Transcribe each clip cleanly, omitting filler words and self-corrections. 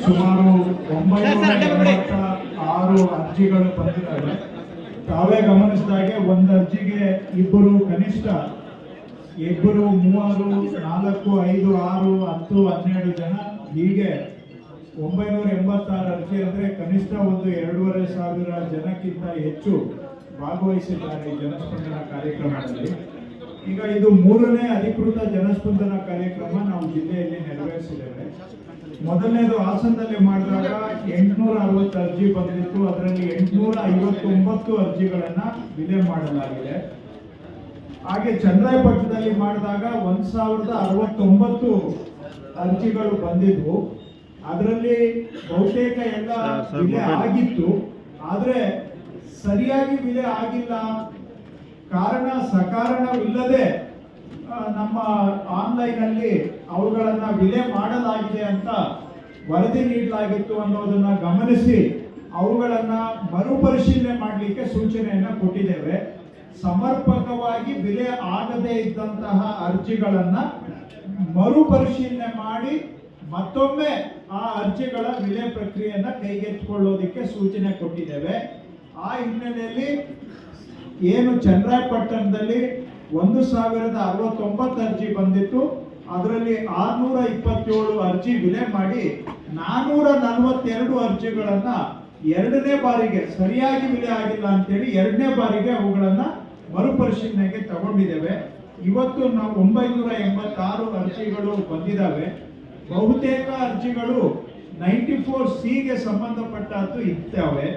ಸುಮಾರು 986 ಅರ್ಜಿಗಳು ಬಂದಿದ್ದಾವೆ. ತಾವೇ ಗಮನಿಸಿದಾಗೆ ಒಂದು ಅರ್ಜಿಗೆ ಇಬ್ಬರು, ಕನಿಷ್ಠ ಇಬ್ಬರು, 3, 4, 5, 6, 10, 12 ಜನ, ಹೀಗೆ 986 ಅರ್ಜಿ ಅಂದ್ರೆ ಕನಿಷ್ಠ ಒಂದು 2,500 ಜನಕ್ಕಿಂತ ಹೆಚ್ಚು ಭಾಗವಹಿಸಿದ್ದಾರೆ ಜನಸ್ಪಂದನ ಕಾರ್ಯಕ್ರಮದಲ್ಲಿ. ಈಗ ಇದು 3ನೇ ಅಧಿಕೃತ ಜನಸ್ಪಂದನ ಕಾರ್ಯಕ್ರಮ ನಾವು ಜಿಲ್ಲೆಯಲ್ಲಿ ನೆರವೇರಿಸಿದ್ದೇವೆ. ಮೊದಲನೇದು ಹಾಸನದಲ್ಲಿ ಮಾಡಿದಾಗ 860 ಅರ್ಜಿ ಬಂದಿತ್ತು. ಅದರಲ್ಲಿ 859 ಅರ್ಜಿಗಳನ್ನ ವಿಲೆ ಮಾಡಲಾಗಿದೆ. ಹಾಗೆ ಚನ್ನರಾಯಪಟ್ಟಣದಲ್ಲಿ ಮಾಡಿದಾಗ 1069 ಅರ್ಜಿಗಳು ಬಂದಿದ್ವು. ಅದರಲ್ಲಿ ಬಹುತೇಕ ಎಲ್ಲ ವಿಲೆ ಆಗಿತ್ತು, ಆದ್ರೆ ಸರಿಯಾಗಿ ವಿಲೆ ಆಗಿಲ್ಲ. ಕಾರಣ ಸಕಾರಣವಿಲ್ಲದೆ ನಮ್ಮ ಆನ್ಲೈನ್ ಅಲ್ಲಿ ಅವುಗಳನ್ನ ವಿಲೆ ಮಾಡಲಾಗಿದೆ ಅಂತ ವರದಿ ನೀಡಲಾಗಿತ್ತು ಅನ್ನೋದನ್ನ ಗಮನಿಸಿ ಅವುಗಳನ್ನ ಮರುಪರಿಶೀಲನೆ ಮಾಡಲಿಕ್ಕೆ ಸೂಚನೆಯನ್ನ ಕೊಟ್ಟಿದ್ದೇವೆ. ಸಮರ್ಪಕವಾಗಿ ವಿಲೆ ಆಗದೇ ಇದ್ದಂತಹ ಅರ್ಜಿಗಳನ್ನ ಮರುಪರಿಶೀಲನೆ ಮಾಡಿ ಮತ್ತೊಮ್ಮೆ ಆ ಅರ್ಜಿಗಳ ವಿಲೆ ಪ್ರಕ್ರಿಯೆಯನ್ನ ಕೈಗೆತ್ತಿಕೊಳ್ಳೋದಕ್ಕೆ ಸೂಚನೆ ಕೊಟ್ಟಿದ್ದೇವೆ. ಆ ಹಿನ್ನೆಲೆಯಲ್ಲಿ ಏನು ಚನ್ನರಾಯಪಟ್ಟಣದಲ್ಲಿ 1069 ಅರ್ಜಿ ಬಂದಿತ್ತು, ಅದರಲ್ಲಿ 627 ಅರ್ಜಿ ವಿಲೆ ಮಾಡಿ 442 ಅರ್ಜಿಗಳನ್ನ 2ನೇ ಬಾರಿಗೆ ಸರಿಯಾಗಿ ವಿಲೆ ಆಗಿಲ್ಲ ಅಂತೇಳಿ 2ನೇ ಬಾರಿಗೆ ಅವುಗಳನ್ನ ಮರುಪರಿಶೀಲನೆಗೆ ತಗೊಂಡಿದ್ದೇವೆ. ಇವತ್ತು ನಾವು 986 ಅರ್ಜಿಗಳು ಬಂದಿದ್ದಾವೆ. ಬಹುತೇಕ ಅರ್ಜಿಗಳು 94C ಸಂಬಂಧಪಟ್ಟದ್ದು ಇದ್ದಾವೆ.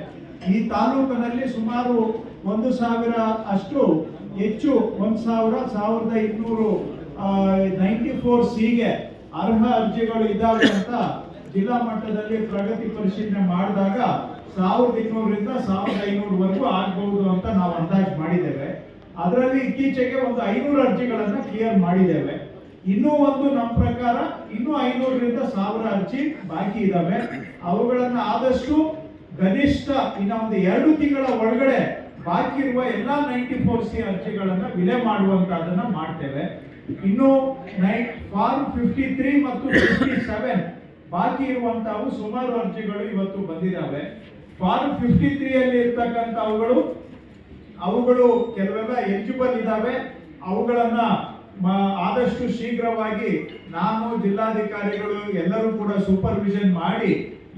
ಈ ತಾಲೂಕಿನಲ್ಲಿ ಸುಮಾರು 1,000 ಅಷ್ಟು ಹೆಚ್ಚು 1,200 94C ಅರ್ಹ ಅರ್ಜಿಗಳು ಇದ್ದಾವೆ ಅಂತ ಜಿಲ್ಲಾ ಮಟ್ಟದಲ್ಲಿ ಪ್ರಗತಿ ಪರಿಶೀಲನೆ ಮಾಡಿದಾಗ 1,200ರಿಂದ 1,500ವರೆಗೂ ಆಗಬಹುದು ಅಂತ ನಾವು ಅಂದಾಜು ಮಾಡಿದ್ದೇವೆ. ಅದರಲ್ಲಿ ಇತ್ತೀಚೆಗೆ ಒಂದು 500 ಅರ್ಜಿಗಳನ್ನ ಕ್ಲಿಯರ್ ಮಾಡಿದ್ದೇವೆ. ಇನ್ನೂ ಒಂದು ನಮ್ಮ ಪ್ರಕಾರ ಇನ್ನೂ 500ರಿಂದ 1,000 ಅರ್ಜಿ ಬಾಕಿ ಇದ್ದಾವೆ. ಅವುಗಳನ್ನ ಆದಷ್ಟು ಗರಿಷ್ಠ ಇನ್ನ ಒಂದು 2 ತಿಂಗಳ ಒಳಗಡೆ ಬಾಕಿ ಇರುವ ಎಲ್ಲಾ 94C ಅರ್ಜಿಗಳನ್ನ ವಿಲೆ ಮಾಡುವಂತದನ್ನ ಮಾಡ್ತೇವೆ. ಇನ್ನು ಫಾರ್ಮ್ 53 ಮತ್ತು 57 ಬಾಕಿ ಇರುವಂತವು ಸುಮಾರು ಅರ್ಜಿಗಳು ಇವತ್ತು ಬಂದಿದ್ದಾವೆ. ಫಾರ್ಮ್ 53 ಅಲ್ಲಿ ಇರ್ತಕ್ಕಂಥ ಅವುಗಳು ಕೆಲವೆಲ್ಲ ಎಲಿಜಿಬಲ್ ಇದ್ದಾವೆ. ಅವುಗಳನ್ನ ಆದಷ್ಟು ಶೀಘ್ರವಾಗಿ ನಾನು, ಜಿಲ್ಲಾಧಿಕಾರಿಗಳು ಎಲ್ಲರೂ ಕೂಡ ಸೂಪರ್ವಿಷನ್ ಮಾಡಿ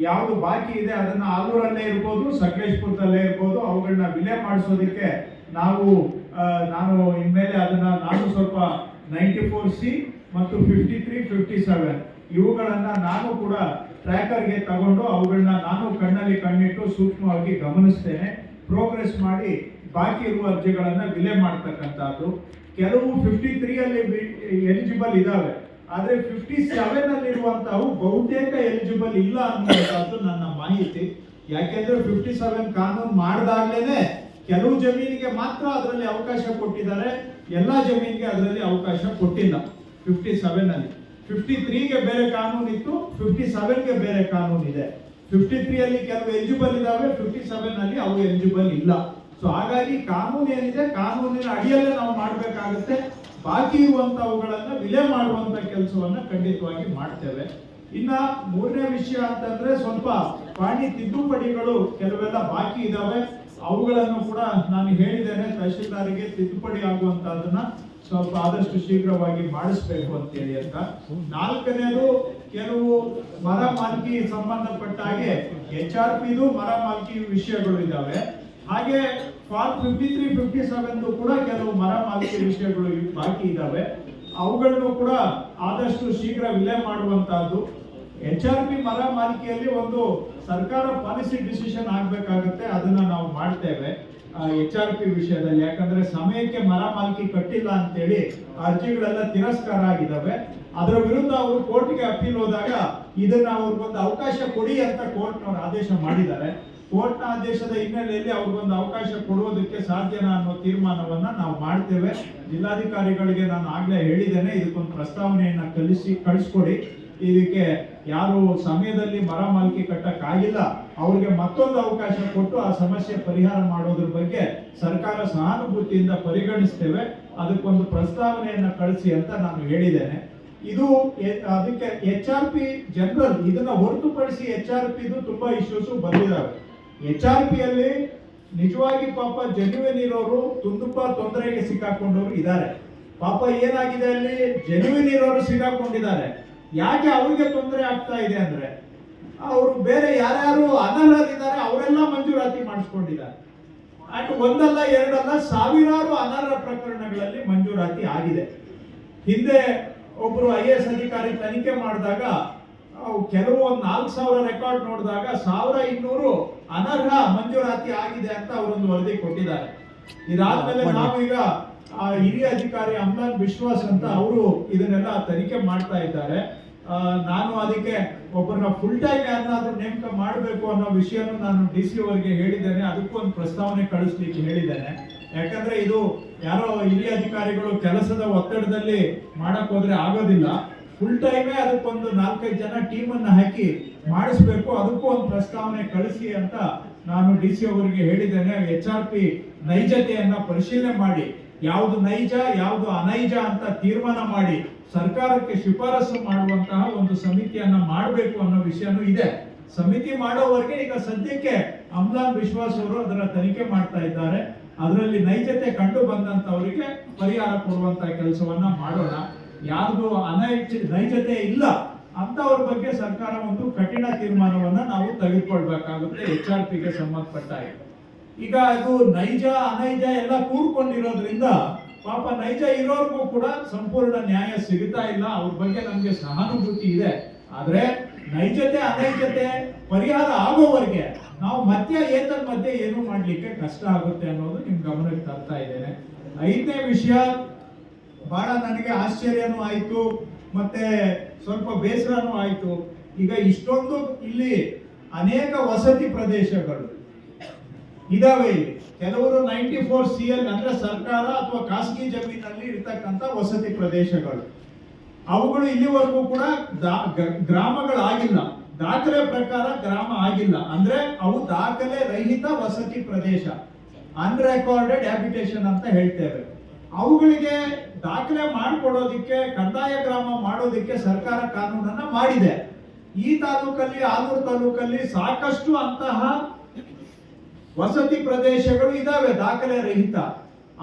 ಯಾವುದು ಬಾಕಿ ಇದೆ ಅದನ್ನ ಆಲೂರಲ್ಲೇ ಇರ್ಬೋದು, ಸಕಲೇಶ್ಪುರದಲ್ಲೇ ಇರ್ಬೋದು, ಅವುಗಳನ್ನ ವಿಲೆ ಮಾಡಿಸೋದಕ್ಕೆ ನಾನು ಇನ್ಮೇಲೆ ಅದನ್ನ ನಾನು ಸ್ವಲ್ಪ 94C ಮತ್ತು 53, 57 ಇವುಗಳನ್ನ ನಾನು ಕೂಡ ಟ್ರ್ಯಾಕರ್ಗೆ ತಗೊಂಡು ಅವುಗಳನ್ನ ನಾನು ಕಣ್ಣಲ್ಲಿ ಕಣ್ಣಿಟ್ಟು ಸೂಕ್ಷ್ಮವಾಗಿ ಗಮನಿಸ್ತೇನೆ. ಪ್ರೋಗ್ರೆಸ್ ಮಾಡಿ ಬಾಕಿ ಇರುವ ಅರ್ಜಿಗಳನ್ನ ವಿಲೆ ಮಾಡ್ತಕ್ಕಂಥದ್ದು. ಕೆಲವು 53 ಅಲ್ಲಿ ಎಲಿಜಿಬಲ್ ಇದಾವೆ, ಆದ್ರೆ 57 ಅಲ್ಲಿ ಇರುವಂತವು ಬಹುತೇಕ ಎಲಿಜಿಬಲ್ ಇಲ್ಲ ಅನ್ನುವಂಥದ್ದು ನನ್ನ ಮಾಹಿತಿ. ಯಾಕೆಂದ್ರೆ 57 ಕಾನೂನು ಮಾಡಿದಾಗ್ಲೇನೆ ಕೆಲವು ಜಮೀನಿಗೆ ಮಾತ್ರ ಅದರಲ್ಲಿ ಅವಕಾಶ ಕೊಟ್ಟಿದ್ದಾರೆ, ಎಲ್ಲಾ ಜಮೀನಿಗೆ ಅದರಲ್ಲಿ ಅವಕಾಶ ಕೊಟ್ಟಿಲ್ಲ. 57 ಅಲ್ಲಿ 53ಗೆ ಬೇರೆ ಕಾನೂನು ಇತ್ತು, 57ಗೆ ಬೇರೆ ಕಾನೂನು ಇದೆ. 53 ಅಲ್ಲಿ ಕೆಲವು ಎಲಿಜಿಬಲ್ ಇದಾವೆ, 57 ಅಲ್ಲಿ ಅವು ಎಲಿಜಿಬಲ್ ಇಲ್ಲ. ಸೊ ಹಾಗಾಗಿ ಕಾನೂನು ಏನಿದೆ ಕಾನೂನಿನ ಅಡಿಯಲ್ಲೇ ನಾವು ಮಾಡಬೇಕಾಗುತ್ತೆ. ಬಾಕಿ ಇರುವಂತವುಗಳನ್ನ ವಿಲೆ ಮಾಡುವಂತ ಕೆಲಸವನ್ನ ಖಂಡಿತವಾಗಿ ಮಾಡ್ತೇವೆ. ಇನ್ನ 3ನೇ ವಿಷಯ ಅಂತಂದ್ರೆ ಸ್ವಲ್ಪ ಪಾಣಿ ತಿದ್ದುಪಡಿಗಳು ಕೆಲವೆಲ್ಲ ಬಾಕಿ ಇದಾವೆ. ಅವುಗಳನ್ನು ಕೂಡ ನಾನು ಹೇಳಿದ್ದೇನೆ, ತಹಶೀಲ್ದಾರಿಗೆ ತಿದ್ದುಪಡಿ ಆಗುವಂತದನ್ನ ಸ್ವಲ್ಪ ಆದಷ್ಟು ಶೀಘ್ರವಾಗಿ ಮಾಡಿಸ್ಬೇಕು ಅಂತೇಳಿ ಅಂತ. 4ನೇದು ಕೆಲವು ಮರ ಮಾಲ್ಕಿ ಸಂಬಂಧಪಟ್ಟ ಹಾಗೆ HRPದು ಮರ ಮಾಲ್ಕಿ ವಿಷಯಗಳು ಇದಾವೆ. ಹಾಗೆ ಫಾರ್ಮ್ 53, 57 ಕೂಡ ಕೆಲವು ಮರ ಮಾಲ್ಕಿ ವಿಷಯಗಳು ಬಾಕಿ ಇದಾವೆ. ಅವುಗಳನ್ನು ಕೂಡ ಆದಷ್ಟು ಶೀಘ್ರ ವಿಲೆ ಮಾಡುವಂತಹದ್ದು. HRP ಮರ ಮಾಲಿಕೆಯಲ್ಲಿ ಒಂದು ಸರ್ಕಾರ ಪಾಲಿಸಿ ಡಿಸಿಷನ್ ಆಗ್ಬೇಕಾಗುತ್ತೆ, ಅದನ್ನ ನಾವು ಮಾಡ್ತೇವೆ HRP ವಿಷಯದಲ್ಲಿ. ಯಾಕಂದ್ರೆ ಸಮಯಕ್ಕೆ ಮರ ಮಾಲಿಕೆ ಕಟ್ಟಿಲ್ಲ ಅಂತೇಳಿ ಅರ್ಜಿಗಳೆಲ್ಲ ತಿರಸ್ಕಾರ ಆಗಿದ್ದಾವೆ. ಅದರ ವಿರುದ್ಧ ಅವರು ಕೋರ್ಟ್ಗೆ ಅಪೀಲ್ ಹೋದಾಗ ಇದನ್ನ ಅವ್ರಿಗೊಂದು ಅವಕಾಶ ಕೊಡಿ ಅಂತ ಕೋರ್ಟ್ನವರು ಆದೇಶ ಮಾಡಿದ್ದಾರೆ. ಕೋರ್ಟ್ನ ಆದೇಶದ ಹಿನ್ನೆಲೆಯಲ್ಲಿ ಅವ್ರಿಗೊಂದು ಅವಕಾಶ ಕೊಡುವುದಕ್ಕೆ ಸಾಧ್ಯನಾ ಅನ್ನೋ ತೀರ್ಮಾನವನ್ನ ನಾವು ಮಾಡ್ತೇವೆ. ಜಿಲ್ಲಾಧಿಕಾರಿಗಳಿಗೆ ನಾನು ಆಗ್ಲೇ ಹೇಳಿದ್ದೇನೆ, ಇದಕ್ಕೊಂದು ಪ್ರಸ್ತಾವನೆಯನ್ನ ಕಳಿಸ್ಕೊಡಿ. ಇದಕ್ಕೆ ಯಾರು ಸಮಯದಲ್ಲಿ ಮರ ಮಾಲಿಕೆ ಕಟ್ಟಕ್ಕಾಗಿಲ್ಲ ಅವ್ರಿಗೆ ಮತ್ತೊಂದು ಅವಕಾಶ ಕೊಟ್ಟು ಆ ಸಮಸ್ಯೆ ಪರಿಹಾರ ಮಾಡೋದ್ರ ಬಗ್ಗೆ ಸರ್ಕಾರ ಸಹಾನುಭೂತಿಯಿಂದ ಪರಿಗಣಿಸ್ತೇವೆ. ಅದಕ್ಕೊಂದು ಪ್ರಸ್ತಾವನೆಯನ್ನ ಕಳಿಸಿ ಅಂತ ನಾನು ಹೇಳಿದ್ದೇನೆ. ಇದು ಅದಕ್ಕೆ HRP ಜನರಲ್ ಇದನ್ನ ಹೊರತುಪಡಿಸಿ HRP ತುಂಬಾ ಇಶ್ಯೂಸ್ ಬಂದಿದ್ದಾವೆ. HRP ಅಲ್ಲಿ ನಿಜವಾಗಿ ಪಾಪ ಜೆನ್ಯುವಿನ್ ಇರೋರು ತುಂಬಾ ತೊಂದರೆಗೆ ಸಿಕ್ಕಾಕೊಂಡವರು ಇದ್ದಾರೆ. ಪಾಪ ಏನಾಗಿದೆ ಅಲ್ಲಿ ಜೆನ್ಯುವಿನ್ ಇರೋರು ಸಿಕ್ಕಾಕೊಂಡಿದ್ದಾರೆ. ಯಾಕೆ ಅವ್ರಿಗೆ ತೊಂದರೆ ಆಗ್ತಾ ಇದೆ ಅಂದ್ರೆ ಅವರು ಬೇರೆ ಯಾರ್ಯಾರು ಅನರ್ಹರಿದ್ದಾರೆ ಅವರೆಲ್ಲ ಮಂಜೂರಾತಿ ಮಾಡಿಸ್ಕೊಂಡಿದ್ದಾರೆ. ಅಂಡ್ ಒಂದಲ್ಲ ಎರಡಲ್ಲ ಸಾವಿರಾರು ಅನರ್ಹ ಪ್ರಕರಣಗಳಲ್ಲಿ ಮಂಜೂರಾತಿ ಆಗಿದೆ. ಹಿಂದೆ ಒಬ್ರು IAS ಅಧಿಕಾರಿ ತನಿಖೆ ಮಾಡಿದಾಗ ಕೆಲವು 4,000 ರೆಕಾರ್ಡ್ ನೋಡಿದಾಗ 1,200 ಅನರ್ಹ ಮಂಜೂರಾತಿ ಆಗಿದೆ ಅಂತ ಅವರೊಂದು ವರದಿ ಕೊಟ್ಟಿದ್ದಾರೆ. ಇದಾದ್ಮೇಲೆ ನಾವೀಗ ಹಿರಿಯ ಅಧಿಕಾರಿ ಅಮ್ಲಾನ್ ವಿಶ್ವಾಸ್ ಅಂತ ಅವರು ಇದನ್ನೆಲ್ಲ ತನಿಖೆ ಮಾಡ್ತಾ ಇದ್ದಾರೆ. ನಾನು ಅದಕ್ಕೆ ಒಬ್ಬರನ್ನ ಫುಲ್ ಟೈಮ್ ಯಾರನ್ನಾದ್ರೂ ನೇಮಕ ಮಾಡಬೇಕು ಅನ್ನೋ ವಿಷಯನೂ ನಾನು DC ಅವರಿಗೆ ಹೇಳಿದ್ದೇನೆ. ಅದಕ್ಕೂ ಒಂದು ಪ್ರಸ್ತಾವನೆ ಕಳಿಸ್ಲಿಕ್ಕೆ ಹೇಳಿದ್ದೇನೆ. ಯಾಕಂದ್ರೆ ಇದು ಯಾರೋ ಹಿರಿಯ ಅಧಿಕಾರಿಗಳು ಕೆಲಸದ ಒತ್ತಡದಲ್ಲಿ ಮಾಡಕ್ ಹೋದ್ರೆ ಆಗೋದಿಲ್ಲ. ಫುಲ್ ಟೈಮೇ ಅದಕ್ಕೊಂದು 4-5 ಜನ ಟೀಮ್ ಅನ್ನ ಹಾಕಿ ಮಾಡಿಸ್ಬೇಕು. ಅದಕ್ಕೂ ಒಂದು ಪ್ರಸ್ತಾವನೆ ಕಳಿಸಿ ಅಂತ ನಾನು DC ಅವರಿಗೆ ಹೇಳಿದ್ದೇನೆ. HRP ನೈಜತೆಯನ್ನ ಪರಿಶೀಲನೆ ಮಾಡಿ ಯಾವುದು ನೈಜ ಯಾವುದು ಅನೈಜ ಅಂತ ತೀರ್ಮಾನ ಮಾಡಿ ಸರ್ಕಾರಕ್ಕೆ ಶಿಫಾರಸು ಮಾಡುವಂತಹ ಒಂದು ಸಮಿತಿಯನ್ನ ಮಾಡಬೇಕು ಅನ್ನೋ ವಿಷಯನೂ ಇದೆ. ಸಮಿತಿ ಮಾಡೋವರೆಗೆ ಈಗ ಸದ್ಯಕ್ಕೆ ಅಮ್ಲಾನ್ ವಿಶ್ವಾಸ್ ಅವರು ಅದರ ತನಿಖೆ ಮಾಡ್ತಾ ಇದ್ದಾರೆ. ಅದರಲ್ಲಿ ನೈಜತೆ ಕಂಡು ಬಂದಂತವರಿಗೆ ಪರಿಹಾರ ಕೊಡುವಂತ ಕೆಲಸವನ್ನ ಮಾಡೋಣ. ಯಾರ್ದು ನೈಜತೆ ಇಲ್ಲ ಅಂತವ್ರ ಬಗ್ಗೆ ಸರ್ಕಾರ ಒಂದು ಕಠಿಣ ತೀರ್ಮಾನವನ್ನ ನಾವು ತೆಗೆದುಕೊಳ್ಬೇಕಾಗುತ್ತೆ HRPಗೆ ಸಂಬಂಧಪಟ್ಟ. ಈಗ ಅದು ನೈಜ ಅನೈಜ ಎಲ್ಲ ಕೂಡ್ಕೊಂಡಿರೋದ್ರಿಂದ ಪಾಪ ನೈಜ ಇರೋರ್ಗೂ ಕೂಡ ಸಂಪೂರ್ಣ ನ್ಯಾಯ ಸಿಗುತ್ತಾ ಇಲ್ಲ. ಅವ್ರ ಬಗ್ಗೆ ನಮ್ಗೆ ಸಹಾನುಭೂತಿ ಇದೆ. ಆದ್ರೆ ನೈಜತೆ ಅನೈಜತೆ ಪರಿಹಾರ ಆಗೋವರೆಗೆ ನಾವು ಮಧ್ಯ ಏನು ಮಾಡ್ಲಿಕ್ಕೆ ಕಷ್ಟ ಆಗುತ್ತೆ ಅನ್ನೋದು ನಿಮ್ ಗಮನಕ್ಕೆ ತರ್ತಾ ಇದ್ದೇನೆ. 5ನೇ ವಿಷಯ ಬಹಳ ನನಗೆ ಆಶ್ಚರ್ಯನೂ ಆಯ್ತು ಮತ್ತೆ ಸ್ವಲ್ಪ ಬೇಸರನೂ ಆಯ್ತು. ಈಗ ಇಷ್ಟೊಂದು ಇಲ್ಲಿ ಅನೇಕ ವಸತಿ ಪ್ರದೇಶಗಳು ಇದಾವೆ. ಇಲ್ಲಿ ಕೆಲವರು 94 CL ಅಂದ್ರೆ ಸರ್ಕಾರ ಅಥವಾ ಖಾಸಗಿ ಜಮೀನಲ್ಲಿ ಇರ್ತಕ್ಕಂಥ ವಸತಿ ಪ್ರದೇಶಗಳು, ಅವುಗಳು ಇಲ್ಲಿವರೆಗೂ ಕೂಡ ಗ್ರಾಮಗಳಾಗಿಲ್ಲ. ದಾಖಲೆ ಪ್ರಕಾರ ಗ್ರಾಮ ಆಗಿಲ್ಲ. ಅಂದ್ರೆ ಅವು ದಾಖಲೆ ರಹಿತ ವಸತಿ ಪ್ರದೇಶ, ಅನ್ರೆಕಾರ್ಡೆಡ್ ಹ್ಯಾಬಿಟೇಷನ್ ಅಂತ ಹೇಳ್ತೇವೆ. ಅವುಗಳಿಗೆ ದಾಖಲೆ ಮಾಡಿಕೊಡೋದಿಕ್ಕೆ ಕಂದಾಯ ಗ್ರಾಮ ಮಾಡೋದಿಕ್ಕೆ ಸರ್ಕಾರ ಕಾನೂನನ್ನ ಮಾಡಿದೆ. ಈ ತಾಲೂಕಲ್ಲಿ ಆಲೂರು ತಾಲೂಕಲ್ಲಿ ಸಾಕಷ್ಟು ಅಂತಹ ವಸತಿ ಪ್ರದೇಶಗಳು ಇದಾವೆ ದಾಖಲೆ ರಹಿತ.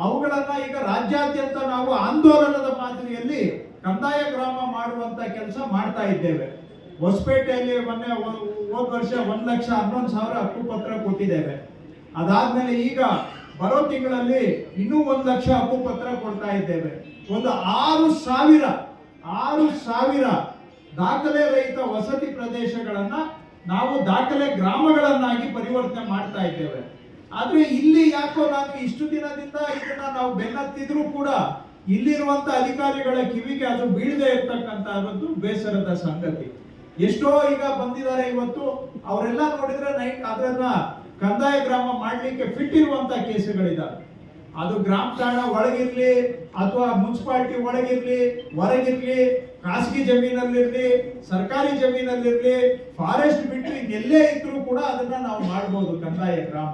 ಅವುಗಳನ್ನ ಈಗ ರಾಜ್ಯಾದ್ಯಂತ ನಾವು ಆಂದೋಲನದ ಮಾದರಿಯಲ್ಲಿ ಕಂದಾಯ ಗ್ರಾಮ ಮಾಡುವಂತ ಕೆಲಸ ಮಾಡ್ತಾ ಇದ್ದೇವೆ. ಹೊಸಪೇಟೆಯಲ್ಲಿ ಹೋದ ವರ್ಷ 1,11,000 ಹಕ್ಕುಪತ್ರ ಕೊಟ್ಟಿದ್ದೇವೆ. ಅದಾದ್ಮೇಲೆ ಈಗ ಬರೋ ತಿಂಗಳಲ್ಲಿ ಇನ್ನೂ 1,00,000 ಹಕ್ಕುಪತ್ರ ಕೊಡ್ತಾ ಇದ್ದೇವೆ. ಒಂದು 6,000 ದಾಖಲೆ ರಹಿತ ವಸತಿ ಪ್ರದೇಶಗಳನ್ನ ನಾವು ದಾಖಲೆ ಗ್ರಾಮಗಳನ್ನಾಗಿ ಪರಿವರ್ತನೆ ಮಾಡ್ತಾ ಇದ್ದೇವೆ. ಆದ್ರೆ ಇಲ್ಲಿ ಯಾಕೋ ನಾನು ಇಷ್ಟು ದಿನದಿಂದ ಇದನ್ನ ನಾವು ಬೆನ್ನತ್ತಿದ್ರೂ ಕೂಡ ಇಲ್ಲಿರುವಂತ ಅಧಿಕಾರಿಗಳ ಕಿವಿಗೆ ಅದು ಬೀಳದೆ ಇರ್ತಕ್ಕಂಥದ್ದು ಬೇಸರದ ಸಂಗತಿ. ಎಷ್ಟೋ ಈಗ ಬಂದಿದ್ದಾರೆ ಇವತ್ತು, ಅವರೆಲ್ಲ ನೋಡಿದ್ರೆ ಅದನ್ನ ಕಂದಾಯ ಗ್ರಾಮ ಮಾಡ್ಲಿಕ್ಕೆ ಫಿಟ್ ಇರುವಂತ ಕೇಸುಗಳಿದಾವೆ. ಅದು ಗ್ರಾಮ ಠಾಣಾ ಒಳಗಿರ್ಲಿ ಅಥವಾ ಮುನ್ಸಿಪಾಲಿಟಿ ಒಳಗಿರ್ಲಿ ಹೊರಗಿರ್ಲಿ, ಖಾಸಗಿ ಜಮೀನಲ್ಲಿರ್ಲಿ ಸರ್ಕಾರಿ ಜಮೀನಲ್ಲಿರ್ಲಿ, ಫಾರೆಸ್ಟ್ ಬಿಟ್ಟು ಇನ್ನೆಲ್ಲೇ ಇದ್ರೂ ಕೂಡ ಅದನ್ನ ನಾವು ಮಾಡಬಹುದು. ಕಂದಾಯ ಗ್ರಾಮ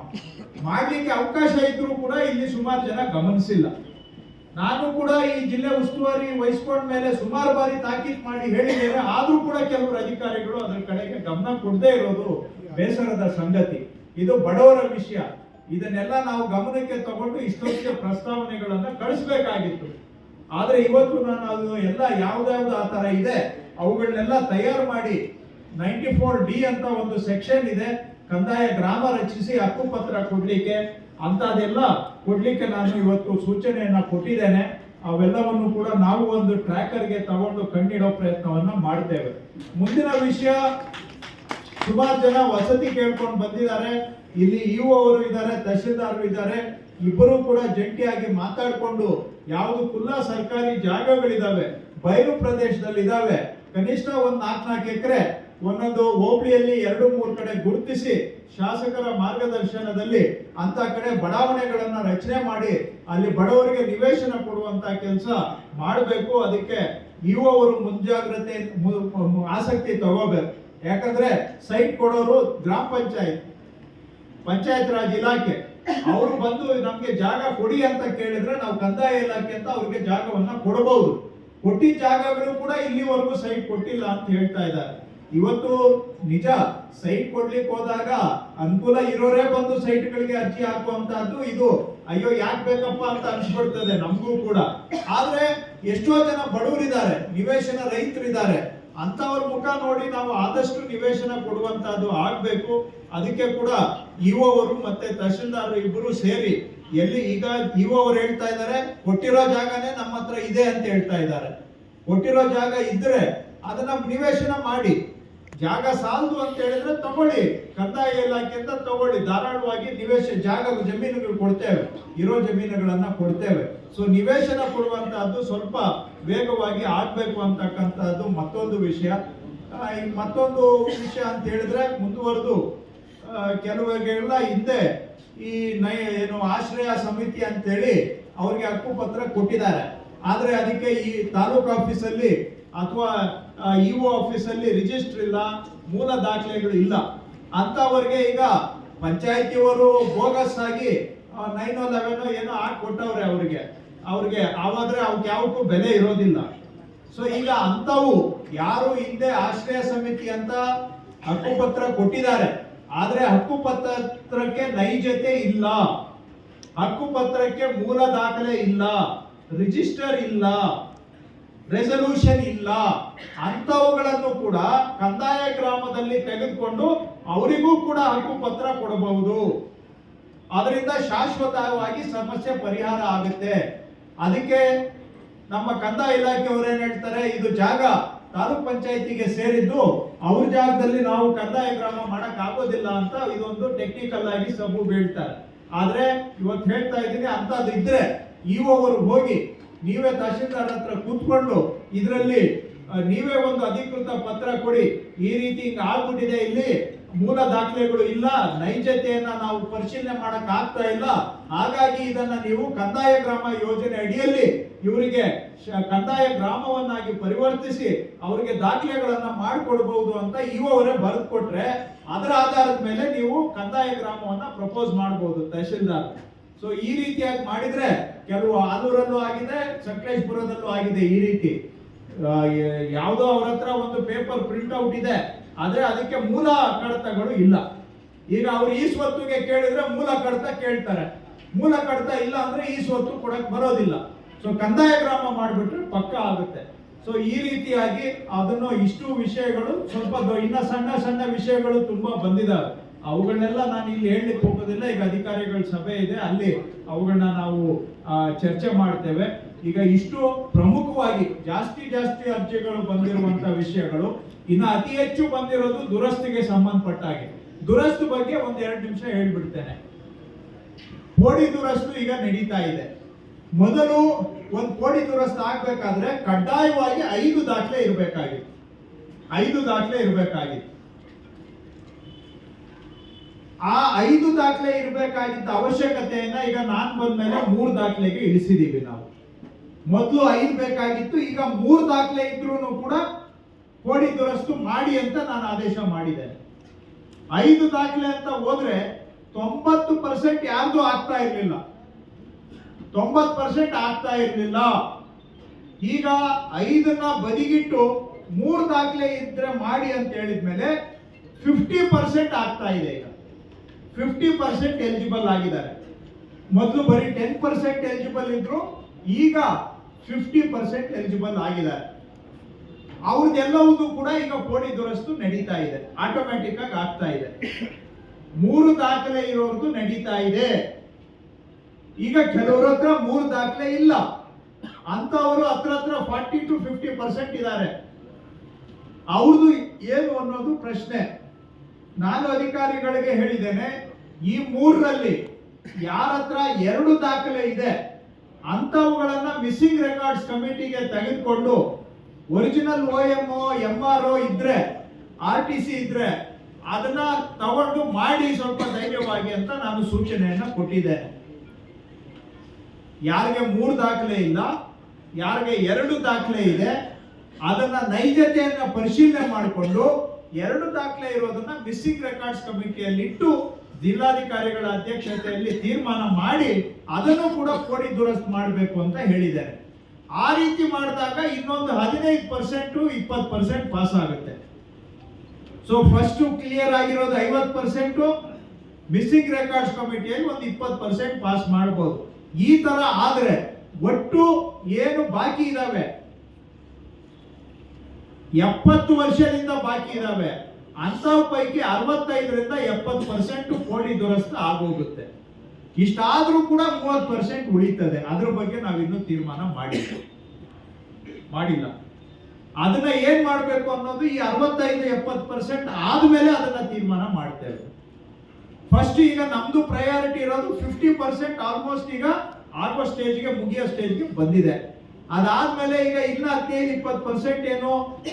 ಮಾಡ್ಲಿಕ್ಕೆ ಅವಕಾಶ ಇದ್ರೂ ಕೂಡ ಇಲ್ಲಿ ಸುಮಾರು ಜನ ಗಮನಿಸಿಲ್ಲ. ನಾನು ಕೂಡ ಈ ಜಿಲ್ಲೆ ಉಸ್ತುವಾರಿ ವಹಿಸ್ಕೊಂಡ ಮೇಲೆ ಸುಮಾರು ಬಾರಿ ತಾಕೀತು ಮಾಡಿ ಹೇಳಿದ್ದೇನೆ. ಆದ್ರೂ ಕೂಡ ಕೆಲವರು ಅಧಿಕಾರಿಗಳು ಅದರ ಕಡೆಗೆ ಗಮನ ಕೊಡದೇ ಇರೋದು ಬೇಸರದ ಸಂಗತಿ. ಇದು ಬಡವರ ವಿಷಯ. ಇದನ್ನೆಲ್ಲ ನಾವು ಗಮನಕ್ಕೆ ತಗೊಂಡು ಇಷ್ಟೊತ್ತಿಗೆ ಪ್ರಸ್ತಾವನೆಗಳನ್ನ ಕಳಿಸ್ಬೇಕಾಗಿತ್ತು. ಆದ್ರೆ ಇವತ್ತು ನಾನು ಅದು ಎಲ್ಲ ಯಾವ್ದಾವ್ದು ಆ ತರ ಇದೆ ಅವುಗಳನ್ನೆಲ್ಲ ತಯಾರು ಮಾಡಿ 94D ಅಂತ ಒಂದು ಸೆಕ್ಷನ್ ಇದೆ, ಕಂದಾಯ ಗ್ರಾಮ ರಚಿಸಿ ಹಕ್ಕುಪತ್ರ ಕೊಡ್ಲಿಕ್ಕೆ ಅಂತದೆಲ್ಲ ಕೊಡ್ಲಿಕ್ಕೆ ನಾನು ಇವತ್ತು ಸೂಚನೆಯನ್ನ ಕೊಟ್ಟಿದ್ದೇನೆ. ಅವೆಲ್ಲವನ್ನು ಕೂಡ ನಾವು ಒಂದು ಟ್ರ್ಯಾಕರ್ಗೆ ತಗೊಂಡು ಕಣ್ಣಿಡೋ ಪ್ರಯತ್ನವನ್ನ ಮಾಡ್ತೇವೆ. ಮುಂದಿನ ವಿಷಯ, ಸುಮಾರು ಜನ ವಸತಿ ಕೇಳ್ಕೊಂಡು ಬಂದಿದ್ದಾರೆ. ಇಲ್ಲಿ ಇಒ ಅವರು ಇದ್ದಾರೆ, ತಹಶೀಲ್ದಾರರು ಇದ್ದಾರೆ. ಇಬ್ಬರು ಕೂಡ ಜಂಟಿಯಾಗಿ ಮಾತಾಡಿಕೊಂಡು ಯಾವುದು ಖುಲ್ಲಾ ಸರ್ಕಾರಿ ಜಾಗಗಳಿದಾವೆ, ಬಯಲು ಪ್ರದೇಶದಲ್ಲಿ ಇದಾವೆ, ಕನಿಷ್ಠ ಒಂದು 4 ಎಕರೆ ಒಂದೊಂದು ಹೋಬಳಿಯಲ್ಲಿ 2-3 ಕಡೆ ಗುರುತಿಸಿ ಶಾಸಕರ ಮಾರ್ಗದರ್ಶನದಲ್ಲಿ ಅಂತ ಕಡೆ ಬಡಾವಣೆಗಳನ್ನ ರಚನೆ ಮಾಡಿ ಅಲ್ಲಿ ಬಡವರಿಗೆ ನಿವೇಶನ ಕೊಡುವಂತ ಕೆಲಸ ಮಾಡಬೇಕು. ಅದಕ್ಕೆ ಇಒ ಅವರು ಮುಂಜಾಗ್ರತೆ ಆಸಕ್ತಿ ತಗೋಬೇಕು. ಯಾಕಂದ್ರೆ ಸೈಟ್ ಕೊಡೋರು ಗ್ರಾಮ ಪಂಚಾಯತ್ ರಾಜ್ ಇಲಾಖೆ ಅವರು ಬಂದು ನಮ್ಗೆ ಜಾಗ ಕೊಡಿ ಅಂತ ಕೇಳಿದ್ರೆ ನಾವು ಕಂದಾಯ ಇಲಾಖೆ ಅಂತ ಅವ್ರಿಗೆ ಜಾಗವನ್ನ ಕೊಡಬಹುದು. ಕೊಟ್ಟಿದ್ದ ಜಾಗಗಳು ಕೂಡ ಇಲ್ಲಿವರೆಗೂ ಸೈಟ್ ಕೊಟ್ಟಿಲ್ಲ ಅಂತ ಹೇಳ್ತಾ ಇದ್ದಾರೆ. ಇವತ್ತು ನಿಜ ಸೈಟ್ ಕೊಡ್ಲಿಕ್ಕೆ ಹೋದಾಗ ಅನುಕೂಲ ಇರೋರೇ ಬಂದು ಸೈಟ್ಗಳಿಗೆ ಅರ್ಜಿ ಹಾಕುವಂತಹದ್ದು ಇದು ಅಯ್ಯೋ ಯಾಕೆ ಬೇಕಪ್ಪ ಅಂತ ಅನ್ಸ್ಬಿಡ್ತದೆ ನಮಗೂ ಕೂಡ. ಆದ್ರೆ ಎಷ್ಟೋ ಜನ ಬಡವರಿದ್ದಾರೆ, ನಿವೇಶನ ರೈತರಿದ್ದಾರೆ, ಅಂತವ್ರ ಮುಖ ನೋಡಿ ನಾವು ಆದಷ್ಟು ನಿವೇಶನ ಕೊಡುವಂತಹದ್ದು ಆಗ್ಬೇಕು. ಅದಕ್ಕೆ ಕೂಡ ಇಒ ಅವರು ಮತ್ತೆ ತಹಶೀಲ್ದಾರ್ ಇಬ್ಬರು ಸೇರಿ ಎಲ್ಲಿ ಈಗ ಇಒ ಅವರು ಹೇಳ್ತಾ ಇದ್ದಾರೆ ಕೊಟ್ಟಿರೋ ಜಾಗನೇ ನಮ್ಮ ಹತ್ರ ಇದೆ ಅಂತ ಹೇಳ್ತಾ ಇದ್ದಾರೆ. ಕೊಟ್ಟಿರೋ ಜಾಗ ಇದ್ರೆ ಅದನ್ನ ನಿವೇಶನ ಮಾಡಿ, ಜಾಗ ಸಾಲದು ಅಂತ ಹೇಳಿದ್ರೆ ತಗೊಳ್ಳಿ, ಕಂದಾಯ ಇಲಾಖೆಯಿಂದ ತಗೊಳ್ಳಿ, ಧಾರಾಳವಾಗಿ ಜಾಗ ಜಮೀನುಗಳು ಕೊಡ್ತೇವೆ, ಇರೋ ಜಮೀನುಗಳನ್ನ ಕೊಡ್ತೇವೆ. ಸೊ ನಿವೇಶನ ಕೊಡುವಂತಹದ್ದು ಸ್ವಲ್ಪ ವೇಗವಾಗಿ ಆಗ್ಬೇಕು ಅಂತಕ್ಕಂಥದ್ದು ಮತ್ತೊಂದು ವಿಷಯ. ಮತ್ತೊಂದು ವಿಷಯ ಅಂತ ಹೇಳಿದ್ರೆ ಮುಂದುವರೆದು ಕೆಲವರಿಗೆಲ್ಲ ಹಿಂದೆ ಈ ಏನು ಆಶ್ರಯ ಸಮಿತಿ ಅಂತೇಳಿ ಅವ್ರಿಗೆ ಹಕ್ಕುಪತ್ರ ಕೊಟ್ಟಿದ್ದಾರೆ. ಆದ್ರೆ ಅದಕ್ಕೆ ಈ ತಾಲೂಕು ಆಫೀಸಲ್ಲಿ ಅಥವಾ ಇಒ ಆಫೀಸಲ್ಲಿ ರಿಜಿಸ್ಟರ್ ಇಲ್ಲ, ಮೂಲ ದಾಖಲೆಗಳು ಇಲ್ಲ ಅಂತವರಿಗೆ ಈಗ ಪಂಚಾಯತಿಯವರು ಬೋಗಸ್ ಆಗಿ 911 ಏನೋ ಹಾಕಿ ಕೊಟ್ಟವ್ರೆ ಅವ್ರಿಗೆ ಆವಾದ್ರೆ ಅವಕ್ಕೆ ಯಾವಕ್ಕೂ ಬೆಲೆ ಇರೋದಿಲ್ಲ. ಸೊ ಈಗ ಅಂತವು ಯಾರು ಹಿಂದೆ ಆಶ್ರಯ ಸಮಿತಿ ಅಂತ ಹಕ್ಕುಪತ್ರ ಕೊಟ್ಟಿದ್ದಾರೆ, ಆದ್ರೆ ಹಕ್ಕುಪತ್ರಕ್ಕೆ ನೈಜತೆ ಇಲ್ಲ, ಹಕ್ಕುಪತ್ರಕ್ಕೆ ಮೂಲ ದಾಖಲೆ ಇಲ್ಲ, ರಿಜಿಸ್ಟರ್ ಇಲ್ಲ, ರೆಸಲ್ಯೂಷನ್ ಇಲ್ಲ, ಅಂತವುಗಳನ್ನು ಕೂಡ ಕಂದಾಯ ಗ್ರಾಮದಲ್ಲಿ ತೆಗೆದುಕೊಂಡು ಅವರಿಗೂ ಕೂಡ ಹಕ್ಕುಪತ್ರ ಕೊಡಬಹುದು. ಅದರಿಂದ ಶಾಶ್ವತವಾಗಿ ಸಮಸ್ಯೆ ಪರಿಹಾರ ಆಗುತ್ತೆ. ಅದಕ್ಕೆ ನಮ್ಮ ಕಂದಾಯ ಇಲಾಖೆಯವರು ಏನ್ ಹೇಳ್ತಾರೆ, ಇದು ಜಾಗ ತಾಲೂಕ್ ಪಂಚಾಯತಿಗೆ ಸೇರಿದ್ದು, ಅವ್ರ ಜಾಗದಲ್ಲಿ ನಾವು ಕಂದಾಯ ಗ್ರಾಮ ಮಾಡಕ್ ಆಗೋದಿಲ್ಲ ಅಂತ ಇದೊಂದು ಟೆಕ್ನಿಕಲ್ ಆಗಿ ಸಬು ಬೀಳ್ತಾರೆ. ಆದ್ರೆ ಇವತ್ತು ಹೇಳ್ತಾ ಇದ್ದೀನಿ, ಅಂತದ್ದು ಇದ್ರೆ ಇಒ ಅವರು ಹೋಗಿ ನೀವೇ ತಹಶೀಲ್ದಾರ್ ಹತ್ರ ಕೂತ್ಕೊಂಡು ಇದರಲ್ಲಿ ನೀವೇ ಒಂದು ಅಧಿಕೃತ ಪತ್ರ ಕೊಡಿ, ಈ ರೀತಿ ಹಿಂಗ ಆಗ್ಬಿಟ್ಟಿದೆ, ಇಲ್ಲಿ ಮೂಲ ದಾಖಲೆಗಳು ಇಲ್ಲ, ನೈಜತೆಯನ್ನ ನಾವು ಪರಿಶೀಲನೆ ಮಾಡಕ್ ಆಗ್ತಾ ಇಲ್ಲ, ಹಾಗಾಗಿ ಇದನ್ನ ನೀವು ಕಂದಾಯ ಗ್ರಾಮ ಯೋಜನೆ ಅಡಿಯಲ್ಲಿ ಇವರಿಗೆ ಕಂದಾಯ ಗ್ರಾಮವನ್ನಾಗಿ ಪರಿವರ್ತಿಸಿ ಅವರಿಗೆ ದಾಖಲೆಗಳನ್ನ ಮಾಡಿಕೊಡ್ಬಹುದು ಅಂತ ಇಒ ಅವರೇ ಬರೆದು ಕೊಟ್ರೆ ಅದರ ಆಧಾರದ ಮೇಲೆ ನೀವು ಕಂದಾಯ ಗ್ರಾಮವನ್ನ ಪ್ರಪೋಸ್ ಮಾಡಬಹುದು ತಹಶೀಲ್ದಾರ್. ಸೊ ಈ ರೀತಿಯಾಗಿ ಮಾಡಿದ್ರೆ ಕೆಲವು ಆಲೂರಲ್ಲೂ ಆಗಿದೆ, ಸಕಲೇಶ್ಪುರದಲ್ಲೂ ಆಗಿದೆ. ಈ ರೀತಿ ಯಾವುದೋ ಅವ್ರ ಹತ್ರ ಒಂದು ಪೇಪರ್ ಪ್ರಿಂಟ್ ಔಟ್ ಇದೆ, ಆದ್ರೆ ಅದಕ್ಕೆ ಮೂಲ ಕಡತಗಳು ಇಲ್ಲ. ಈಗ ಅವ್ರು ಈ ಸ್ವತ್ತಿಗೆ ಕೇಳಿದ್ರೆ ಮೂಲ ಕಡತ ಕೇಳ್ತಾರೆ, ಮೂಲ ಕಡತ ಇಲ್ಲ ಅಂದ್ರೆ ಈ ಸ್ವತ್ತು ಕೊಡಕ್ ಬರೋದಿಲ್ಲ. ಸೊ ಕಂದಾಯ ಗ್ರಾಮ ಮಾಡಿಬಿಟ್ರೆ ಪಕ್ಕ ಆಗುತ್ತೆ. ಸೊ ಈ ರೀತಿಯಾಗಿ ಅದನ್ನು ಇಷ್ಟು ವಿಷಯಗಳು ಸ್ವಲ್ಪ ಇನ್ನ ಸಣ್ಣ ಸಣ್ಣ ವಿಷಯಗಳು ತುಂಬಾ ಬಂದಿದ್ದಾವೆ. ಅವುಗಳನ್ನೆಲ್ಲ ನಾನು ಇಲ್ಲಿ ಹೇಳಲಿಕ್ಕೆ ಹೋಗೋದಿಲ್ಲ. ಈಗ ಅಧಿಕಾರಿಗಳ ಸಭೆ ಇದೆ, ಅಲ್ಲಿ ಅವುಗಳನ್ನ ನಾವು ಚರ್ಚೆ ಮಾಡ್ತೇವೆ. ಈಗ ಇಷ್ಟು ಪ್ರಮುಖವಾಗಿ ಜಾಸ್ತಿ ಅರ್ಜಿಗಳು ಬಂದಿರುವಂತ ವಿಷಯಗಳು. ಇನ್ನು ಅತಿ ಹೆಚ್ಚು ಬಂದಿರೋದು ದುರಸ್ತಿಗೆ ಸಂಬಂಧಪಟ್ಟ ಹಾಗೆ. ದುರಸ್ತು ಬಗ್ಗೆ ಒಂದ್ 2 ನಿಮಿಷ ಹೇಳ್ಬಿಡ್ತೇನೆ. ಕೋಡಿ ದುರಸ್ತು ಈಗ ನಡೀತಾ ಇದೆ. ಮೊದಲು ಒಂದು ಕೋಡಿ ದುರಸ್ತು ಆಗ್ಬೇಕಾದ್ರೆ ಕಡ್ಡಾಯವಾಗಿ 5 ದಾಖಲೆ ಇರಬೇಕಾಗಿತ್ತು. 5 ದಾಖಲೆ ಇರಬೇಕಾಗಿತ್ತು. ಆ 5 ದಾಖಲೆ ಇರಬೇಕಾಗಿದ್ದ ಅವಶ್ಯಕತೆಯನ್ನ ಈಗ ನಾನ್ ಬಂದ್ಮೇಲೆ 3 ದಾಖಲೆಗೆ ಇಳಿಸಿದೀವಿ ನಾವು. ಮೊದಲು 5 ಬೇಕಾಗಿತ್ತು, ಈಗ 3 ದಾಖಲೆ ಇದ್ರೂ ಕೂಡ ಕೋಡಿ ದುರಸ್ತು ಮಾಡಿ ಅಂತ ನಾನು ಆದೇಶ ಮಾಡಿದ್ದೇನೆ. 5 ದಾಖಲೆ ಅಂತ ಹೋದ್ರೆ 90% ಯಾರ್ದು ಆಗ್ತಾ ಇರ್ಲಿಲ್ಲ, 90% ಆಗ್ತಾ ಇರ್ಲಿಲ್ಲ. ಈಗ 5ನ್ನ ಬದಿಗಿಟ್ಟು 3 ದಾಖಲೆ ಇದ್ರೆ ಮಾಡಿ ಅಂತ ಹೇಳಿದ್ಮೇಲೆ 50% ಆಗ್ತಾ ಇದೆ. ಈಗ 50% ಎಲಿಜಿಬಲ್ ಆಗಿದ್ದಾರೆ. ಮೊದಲು ಬರೀ 10% ಎಲಿಜಿಬಲ್ ಇದ್ರು, ಈಗ 50% ಎಲಿಜಿಬಲ್ ಆಗಿದ್ದಾರೆ. ಅವ್ರದ್ದೆಲ್ಲವೂ ಕೂಡ ಈಗ ಕೋಡಿ ದುರಸ್ತು ನಡೀತಾ ಇದೆ, ಆಟೋಮ್ಯಾಟಿಕ್ ಆಗಿ ಆಗ್ತಾ ಇದೆ. 3 ದಾಖಲೆ ಇರೋರ್ದು ನಡೀತಾ ಇದೆ. ಈಗ ಕೆಲವ್ರ ಹತ್ರ 3 ದಾಖಲೆ ಇಲ್ಲ, ಅಂತವರು ಹತ್ರ 40 to 50% ಇದ್ದಾರೆ. ಅವ್ರದ್ದು ಏನು ಅನ್ನೋದು ಪ್ರಶ್ನೆ. ನಾನು ಅಧಿಕಾರಿಗಳಿಗೆ ಹೇಳಿದ್ದೇನೆ, ಈ 3ರಲ್ಲಿ ಯಾರ ಹತ್ರ 2 ದಾಖಲೆ ಇದೆ ಅಂತವುಗಳನ್ನ ಮಿಸ್ಸಿಂಗ್ ರೆಕಾರ್ಡ್ಸ್ ಕಮಿಟಿಗೆ ತೆಗೆದುಕೊಂಡು ಒರಿಜಿನಲ್ OMO MRO ಇದ್ರೆ RTC ಇದ್ರೆ ಅದನ್ನ ತಗೊಂಡು ಮಾಡಿ ಸ್ವಲ್ಪ ಧೈರ್ಯವಾಗಿ ಅಂತ ನಾನು ಸೂಚನೆಯನ್ನ ಕೊಟ್ಟಿದ್ದೇನೆ. ಯಾರಿಗೆ 3 ದಾಖಲೆ ಇಲ್ಲ, ಯಾರಿಗೆ 2 ದಾಖಲೆ ಇದೆ, ಅದನ್ನ ನೈಜತೆಯನ್ನ ಪರಿಶೀಲನೆ ಮಾಡಿಕೊಂಡು 2 ದಾಖಲೆ ಇರೋದನ್ನ ಮಿಸ್ಸಿಂಗ್ ರೆಕಾರ್ಡ್ಸ್ ಕಮಿಟಿಯಲ್ಲಿ ಇಟ್ಟು ಜಿಲ್ಲಾಧಿಕಾರಿಗಳ ಅಧ್ಯಕ್ಷತೆಯಲ್ಲಿ ತೀರ್ಮಾನ ಮಾಡಿ ಅದನ್ನು ಕೂಡ ಕೋಡಿ ದುರಸ್ತು ಮಾಡಬೇಕು ಅಂತ ಹೇಳಿದ್ದಾರೆ. ಆ ರೀತಿ ಮಾಡಿದಾಗ ಇನ್ನೊಂದು 15% 20% ಪಾಸ್ ಆಗುತ್ತೆ. ಸೊ ಫಸ್ಟ್ ಕ್ಲಿಯರ್ ಆಗಿರೋದು 50%, ಮಿಸ್ಸಿಂಗ್ ರೆಕಾರ್ಡ್ಸ್ ಕಮಿಟಿಯಲ್ಲಿ ಒಂದು 20% ಪಾಸ್ ಮಾಡಬಹುದು. ಈ ತರ ಆದ್ರೆ ಒಟ್ಟು ಏನು ಬಾಕಿ ಇದಾವೆ 70 ವರ್ಷದಿಂದ ಬಾಕಿ ಇದಾವೆ ಅಂತ ಪೈಕಿ 65ರಿಂದ 70% ಕೋಡಿ ದುರಸ್ತ ಆಗೋಗುತ್ತೆ. ಇಷ್ಟಾದ್ರೂ ಕೂಡ 30% ಉಳಿತದೆ. ಅದ್ರ ಬಗ್ಗೆ ನಾವಿನ್ನೂ ತೀರ್ಮಾನ ಮಾಡಿಲ್ಲ. ಅದನ್ನ ಏನ್ ಮಾಡ್ಬೇಕು ಅನ್ನೋದು ಈ 65-70% ಆದ್ಮೇಲೆ ಅದನ್ನ ತೀರ್ಮಾನ ಮಾಡ್ತೇವೆ. ಫಸ್ಟ್ ಈಗ ನಮ್ದು ಪ್ರಯಾರಿಟಿ ಇರೋದು 50% ಆಲ್ಮೋಸ್ಟ್ ಈಗ ಆಗೋ ಸ್ಟೇಜ್ಗೆ, ಮುಗಿಯೋ ಸ್ಟೇಜ್ಗೆ ಬಂದಿದೆ. ಅದಾದ್ಮೇಲೆ ಈಗ ಇನ್ನ 15-20% ಏನು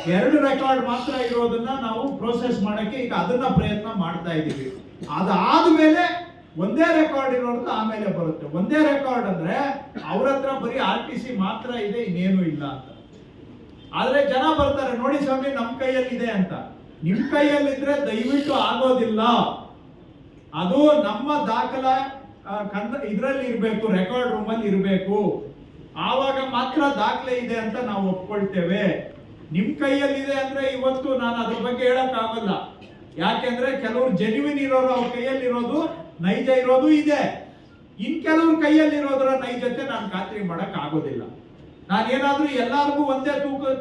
2 ರೆಕಾರ್ಡ್ ಮಾತ್ರ ಇರೋದನ್ನ ನಾವು ಪ್ರೋಸೆಸ್ ಮಾಡಕ್ಕೆ ಈಗ ಅದನ್ನ ಪ್ರಯತ್ನ ಮಾಡ್ತಾ ಇದ್ದೀವಿ. ಅದಾದ್ಮೇಲೆ ಒಂದೇ ರೆಕಾರ್ಡ್ ಇರೋದು ಆಮೇಲೆ ಬರುತ್ತೆ. ಒಂದೇ ರೆಕಾರ್ಡ್ ಅಂದ್ರೆ ಅವ್ರ ಹತ್ರ ಬರೀ RTC ಮಾತ್ರ ಇದೆ, ಇನ್ನೇನು ಇಲ್ಲ ಅಂತ. ಆದ್ರೆ ಜನ ಬರ್ತಾರೆ, ನೋಡಿ ಸ್ವಾಮಿ ನಮ್ ಕೈಯಲ್ಲಿ ಇದೆ ಅಂತ. ನಿಮ್ ಕೈಯಲ್ಲಿದ್ರೆ ದಯವಿಟ್ಟು ಆಗೋದಿಲ್ಲ. ಅದು ನಮ್ಮ ದಾಖಲ ಇದ್ರಲ್ಲಿ ಇರ್ಬೇಕು, ರೆಕಾರ್ಡ್ ರೂಮ್ ಅಲ್ಲಿ ಇರ್ಬೇಕು. ಆವಾಗ ಮಾತ್ರ ದಾಖಲೆ ಇದೆ ಅಂತ ನಾವು ಒಪ್ಕೊಳ್ತೇವೆ. ನಿಮ್ ಕೈಯಲ್ಲಿದೆ ಅಂದ್ರೆ ಇವತ್ತು ನಾನು ಅದ್ರ ಬಗ್ಗೆ ಹೇಳಕ್ ಆಗಲ್ಲ. ಯಾಕೆಂದ್ರೆ ಕೆಲವರು ಜೆನ್ಯುವಿನ್ ಇರೋರು ಅವ್ರ ಕೈಯಲ್ಲಿರೋದು, ನೈಜ ಇರೋದು ಇದೆ. ಇನ್ ಕೆಲವ್ರ ಕೈಯಲ್ಲಿರೋದ್ರ ನೈಜತೆ ನಾನು ಖಾತ್ರಿ ಮಾಡಕ್ ಆಗೋದಿಲ್ಲ. ನಾನೇನಾದ್ರೂ ಎಲ್ಲಾರ್ಗೂ ಒಂದೇ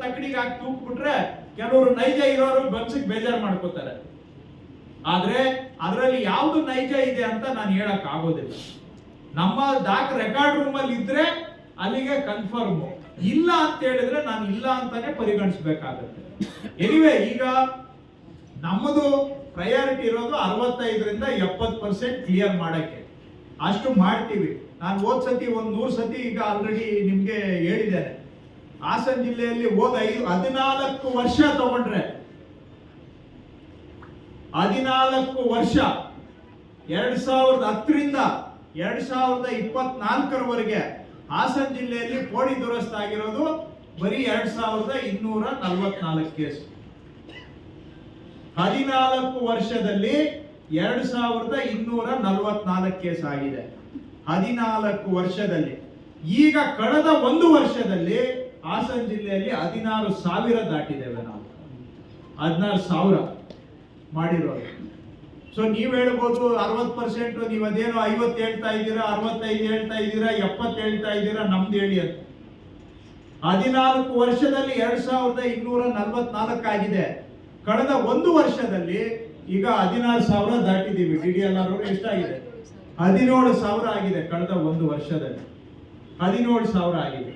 ತಕ್ಕಡಿಗೆ ಹಾಕಿ ತೂಕ್ಬಿಟ್ರೆ ಕೆಲವರು ನೈಜ ಇರೋರು ಬನ್ಸಿಗೆ ಬೇಜಾರು ಮಾಡ್ಕೋತಾರೆ. ಆದ್ರೆ ಅದರಲ್ಲಿ ಯಾವ್ದು ನೈಜ ಇದೆ ಅಂತ ನಾನು ಹೇಳಕ್ ಆಗೋದಿಲ್ಲ. ನಮ್ಮ ರೆಕಾರ್ಡ್ ರೂಮ್ ಅಲ್ಲಿ ಇದ್ರೆ ಅಲ್ಲಿಗೆ ಕನ್ಫರ್ಮ್. ಇಲ್ಲ ಅಂತ ಹೇಳಿದ್ರೆ ನಾನು ಇಲ್ಲ ಅಂತಾನೆ ಪರಿಗಣಿಸ್ಬೇಕಾಗತ್ತೆ. ಎನಿವೆ ಈಗ ನಮ್ಮದು ಪ್ರಯಾರಿಟಿ ಇರೋದು 65ರಿಂದ 70% ಕ್ಲಿಯರ್ ಮಾಡಕ್ಕೆ. ಅಷ್ಟು ಮಾಡ್ತೀವಿ. ನಾನು ಹೋದ್ ಸತಿ 100 ಸತಿ ಈಗ ಆಲ್ರೆಡಿ ನಿಮ್ಗೆ ಹೇಳಿದ್ದೇನೆ. ಹಾಸನ ಜಿಲ್ಲೆಯಲ್ಲಿ 14 ವರ್ಷ ತಗೊಂಡ್ರೆ 14 ವರ್ಷ 2010ರಿಂದ 2024 ಹಾಸನ ಜಿಲ್ಲೆಯಲ್ಲಿ ಕೋಡಿ ದುರಸ್ತ ಆಗಿರೋದು ಬರೀ 2244 ಕೇಸು. 14 ವರ್ಷದಲ್ಲಿ 2244 ಕೇಸ್ ಆಗಿದೆ. 14 ವರ್ಷದಲ್ಲಿ. ಈಗ ಕಳೆದ 1 ವರ್ಷದಲ್ಲಿ ಹಾಸನ ಜಿಲ್ಲೆಯಲ್ಲಿ 16,000 ದಾಟಿದ್ದೇವೆ ನಾವು. 16,000 ಮಾಡಿರೋದು. ಸೊ ನೀವ್ ಹೇಳ್ಬೋದು 60%, ನೀವು ಅದೇನೋ 50 ಹೇಳ್ತಾ ಇದ್ದೀರಾ, 65 ಹೇಳ್ತಾ ಇದ್ದೀರಾ, 70 ಹೇಳ್ತಾ ಇದ್ದೀರಾ, ನಮ್ದು ಹೇಳಿ ಅಂತ. 14 ವರ್ಷದಲ್ಲಿ 2244 ಆಗಿದೆ. ಕಳೆದ 1 ವರ್ಷದಲ್ಲಿ ಈಗ 16,000 ದಾಟಿದ್ದೀವಿ. DDLR ಎಷ್ಟಾಗಿದೆ? 17,000 ಆಗಿದೆ. ಕಳೆದ 1 ವರ್ಷದಲ್ಲಿ 17,000 ಆಗಿದೆ.